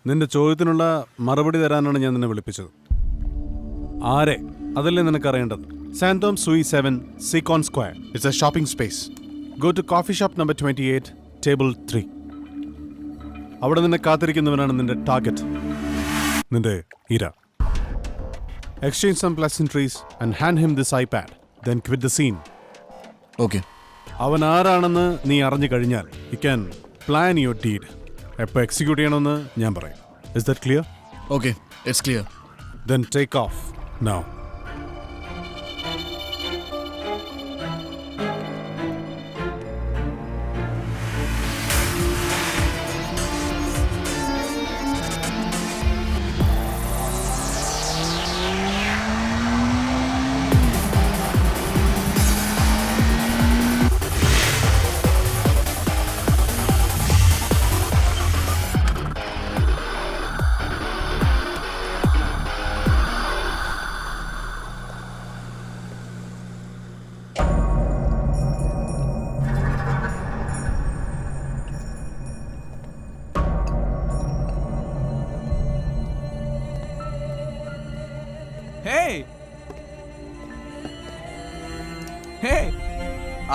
നിന്റെ ചോദ്യത്തിനുള്ള മറുപടി തരാനാണ് ഞാൻ നിന്നെ വിളിപ്പിച്ചത്. ആരെ അതല്ലേ നിനക്കറിയേണ്ടത്? സാന്തോം സൂയി 7 സിക്കോൺ square. It's a shopping space. Go to coffee shop number 28 table 3. അവിടെ നിന്നെ കാത്തിരിക്കുന്നവനാണ് നിന്റെ ടാർഗറ്റ്, നിന്റെ ഇര. Exchange some pleasantries and hand him this iPad, then quit the scene. Okay. അവൻ ആരാണെന്ന് നീ അറിഞ്ഞു കഴിഞ്ഞാൽ you can plan your deed. എപ്പോൾ എക്സിക്യൂട്ട് ചെയ്യണമെന്ന് ഞാൻ പറയും. Is that clear? Okay, it's clear. Then take off now.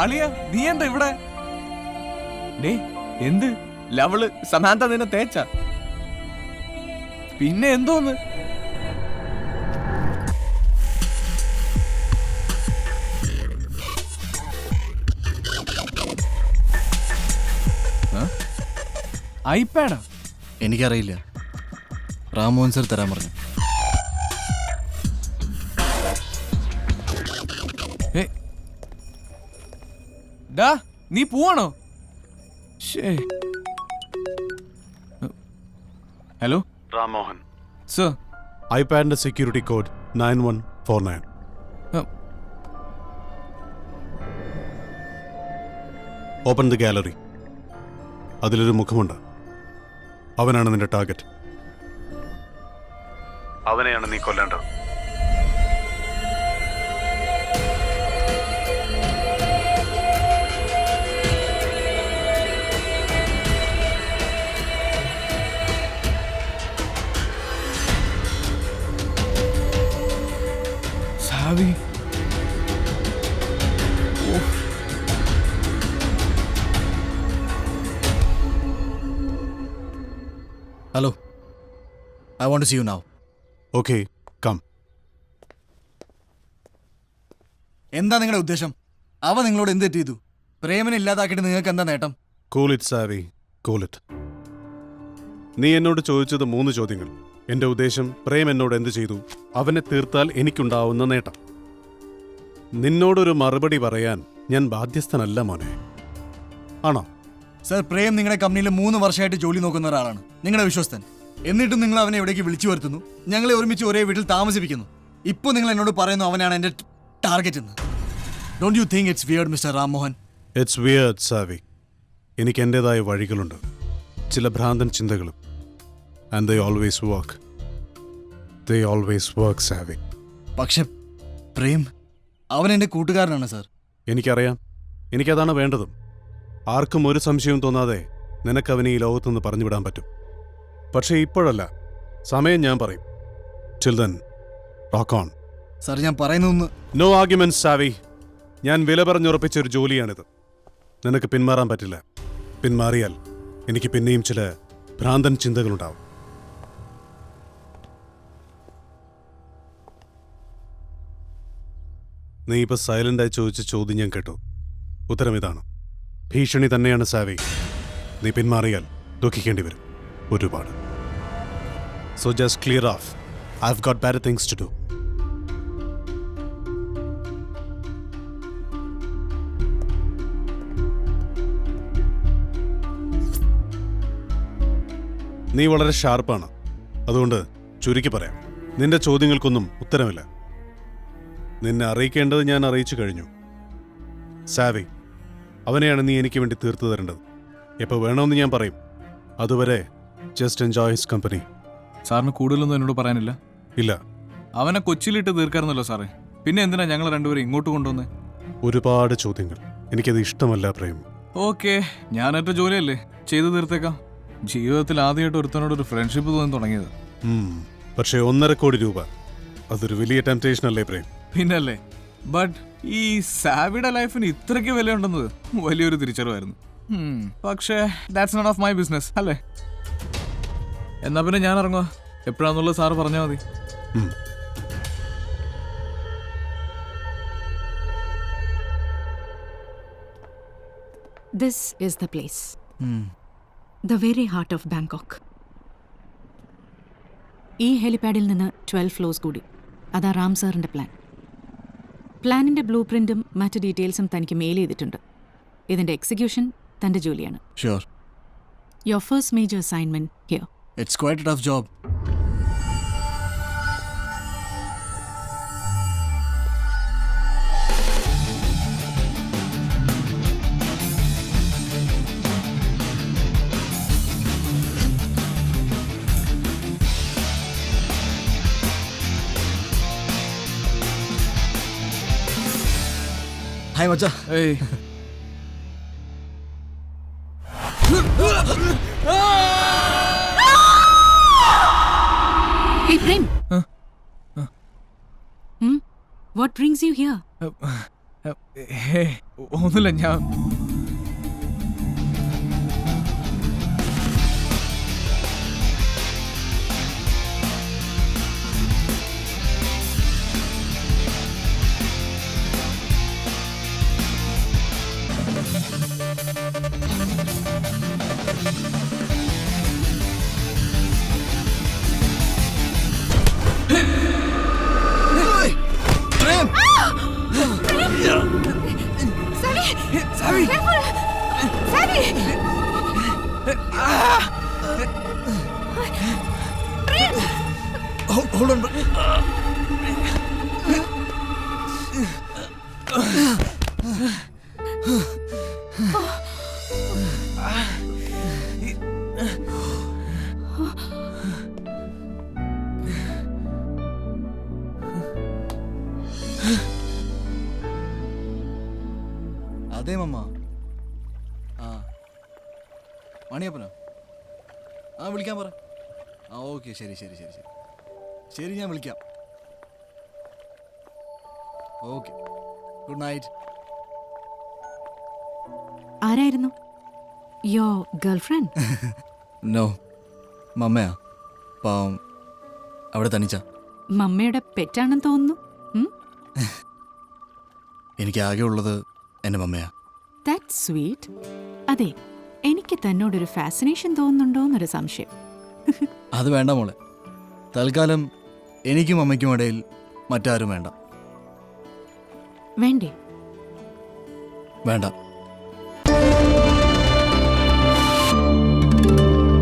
അളിയ, നീ എന്താ ഇവിടെ? എന്ത് ലവള് സമാന്ത നിന്നെ തേച്ച? പിന്നെ എന്തോന്ന്? ഐപാഡാ? എനിക്കറിയില്ല, റാമോഹൻ സർ തരാൻ പറഞ്ഞു. ഡാ, നീ പോവാണോ? Hello Ramohan sir. ഐപാഡിന്റെ security code 9149. Open the gallery. അതിലൊരു മുഖമുണ്ട്. അവനാണ് നിന്റെ ടാർഗറ്റ്. അവനെയാണ് നീ കൊല്ലേണ്ടത്. Savvy. Hello, I want to see you now. Okay, come. എന്താ നിങ്ങളുടെ ഉദ്ദേശം? അവ നിങ്ങളോട് എന്ത് തെറ്റ് ചെയ്തു? പ്രേമനെ ഇല്ലാതാക്കിയിട്ട് നിങ്ങൾക്ക് എന്താ നേട്ടം? Cool it Savi, cool it. നീ എന്നോട് ചോദിച്ചത് 3 ചോദ്യങ്ങൾ. എന്റെ ഉദ്ദേശം, പ്രേം എന്നോട് എന്ത് ചെയ്തു, അവനെ തീർത്താൽ എനിക്കുണ്ടാവുന്ന നേട്ടം. നിന്നോടൊരു മറുപടി പറയാൻ ഞാൻ ബാധ്യസ്ഥനല്ല മോനെ. ആണോ? സർ, പ്രേം നിങ്ങളുടെ കമ്പനിയിൽ 3 വർഷമായിട്ട് ജോലി നോക്കുന്ന ഒരാളാണ്, നിങ്ങളുടെ വിശ്വസ്തൻ. എന്നിട്ടും നിങ്ങൾ അവനെ എവിടേക്ക് വിളിച്ചു വരുത്തുന്നു, ഞങ്ങളെ ഒരുമിച്ച് ഒരേ വീട്ടിൽ താമസിപ്പിക്കുന്നു. ഇപ്പോൾ നിങ്ങൾ എന്നോട് പറയുന്നു അവനാണ് എൻ്റെ ടാർഗറ്റ് എന്ന്. Don't you think it's weird mister Rammohan? It's weird Savi. എനിക്ക് എൻ്റെതായ വഴികളുണ്ട്, ചില ഭ്രാന്തൻ ചിന്തകളും. And they always work Savi. പക്ഷെ പ്രേം അവൻ എൻ്റെ കൂട്ടുകാരനാണ് സർ. എനിക്കറിയാം, എനിക്കതാണ് വേണ്ടതും. ആർക്കും ഒരു സംശയവും തോന്നാതെ നിനക്കവനെ ഈ ലോകത്തുനിന്ന് പറഞ്ഞുവിടാൻ പറ്റും. പക്ഷേ ഇപ്പോഴല്ല, സമയം ഞാൻ പറയും. Till then, rock on. Sir, ഞാൻ പറയുന്നൊന്ന്. No arguments Xavi. ഞാൻ വില പറഞ്ഞുറപ്പിച്ച ഒരു ജോലിയാണിത്. നിനക്ക് പിന്മാറാൻ പറ്റില്ല. പിന്മാറിയാൽ എനിക്ക് പിന്നെയും ചില ഭ്രാന്തൻ ചിന്തകളുണ്ടാവും. നീ ഇപ്പൊ സൈലന്റായി ചോദിച്ച ചോദ്യം ഞാൻ കേട്ടു. ഉത്തരം ഇതാണ്. ഭീഷണി തന്നെയാണ് സാവി. നീ പിന്മാറിയാൽ ദുഃഖിക്കേണ്ടി വരും ഒരുപാട്. So just clear of. I've got better things to do. നീ വളരെ ഷാർപ്പാണ്. അതുകൊണ്ട് ചുരുക്കി പറയാം, നിന്റെ ചോദ്യങ്ങൾക്കൊന്നും ഉത്തരമില്ല. നിന്നെ അറിയിക്കേണ്ടത് ഞാൻ അറിയിച്ചു കഴിഞ്ഞു. സാവി, അവനെയാണ് നീ എനിക്ക് വേണ്ടി തീർത്തു തരേണ്ടത്. എപ്പോൾ വേണമെന്ന് ഞാൻ പറയും. അതുവരെ ജസ്റ്റ് എൻജോയ് ഹിസ് കമ്പനി. സാറിന് കൂടുതലൊന്നും എന്നോട് പറയാനില്ല? ഇല്ല. അവനെ കൊച്ചിയിലിട്ട് തീർക്കാറുന്നല്ലോ സാറേ. പിന്നെ എന്തിനാ ഞങ്ങൾ രണ്ടുപേരും ഇങ്ങോട്ട് കൊണ്ടുവന്നേ? ഒരുപാട് ചോദ്യങ്ങൾ. എനിക്കത് ഇഷ്ടമല്ല പ്രേം. ഓക്കെ, ഞാനേറ്റ ജോലിയല്ലേ, ചെയ്തു തീർത്തേക്കാം. ജീവിതത്തിൽ ആദ്യമായിട്ട് ഒരുത്തനോട് ഒരു ഫ്രണ്ട്ഷിപ്പ് തോന്നി തുടങ്ങിയത്. പക്ഷേ 1.5 കോടി രൂപ അതൊരു വലിയ ടെംപ്റ്റേഷൻ അല്ലേ പ്രേം? പിന്നല്ലേ. ബട്ട് ഈ സാവിയുടെ ലൈഫിന് ഇത്രയ്ക്ക് വിലയുണ്ടെന്നത് വലിയൊരു തിരിച്ചറിവായിരുന്നു. പക്ഷേ that's not of my business അല്ലേ. എന്നാ പിന്നെ ഞാൻ ഇറങ്ങുക. എപ്പോഴാന്നുള്ളത് സാറ് പറഞ്ഞാൽ മതി. This is the place. The very heart of Bangkok. ഈ ഹെലിപാഡിൽ നിന്ന് 12 ഫ്ലോസ് കൂടി. അതാ റാം സാറിൻ്റെ പ്ലാൻ. പ്ലാനിൻ്റെ ബ്ലൂ പ്രിൻറ്റും മറ്റ് ഡീറ്റെയിൽസും തനിക്ക് മെയിൽ ചെയ്തിട്ടുണ്ട്. ഇതിൻ്റെ എക്സിക്യൂഷൻ തൻ്റെ ജോലിയാണ്. Sure. Your first major assignment here. It's quite a tough job. Hi മച്ചാ. Hey Hey, Prem. What brings you here? ഒന്നുമില്ല, ഞാൻ Hold on. അതെ മമ്മ. ആ മണിയപ്പനോ? ആ വിളിക്കാൻ പറ. ആ ഓക്കെ, ശരി ശരി ശരി ശരി ശരി, ഞാൻ വിളിക്കാം. Okay, good night. ആരായിരുന്നു? യോ ഗേൾ ഫ്രണ്ട്? നോ, മമ്മയാ. പാവം, അവിടെ തനിച്ച. മമ്മയുടെ പെറ്റാണെന്ന് തോന്നുന്നു. എനിക്ക് ആകെ ഉള്ളത് എൻ്റെ മമ്മയാ. That's sweet. അതെ, എനിക്ക് തന്നോടൊരു ഫാസിനേഷൻ തോന്നുന്നുണ്ടോന്നൊരു സംശയം. അത് വേണ്ട മോളെ. തൽക്കാലം എനിക്കും അമ്മയ്ക്കും ഇടയിൽ മറ്റാരും വേണ്ട. വേണ്ടേ? വേണ്ട.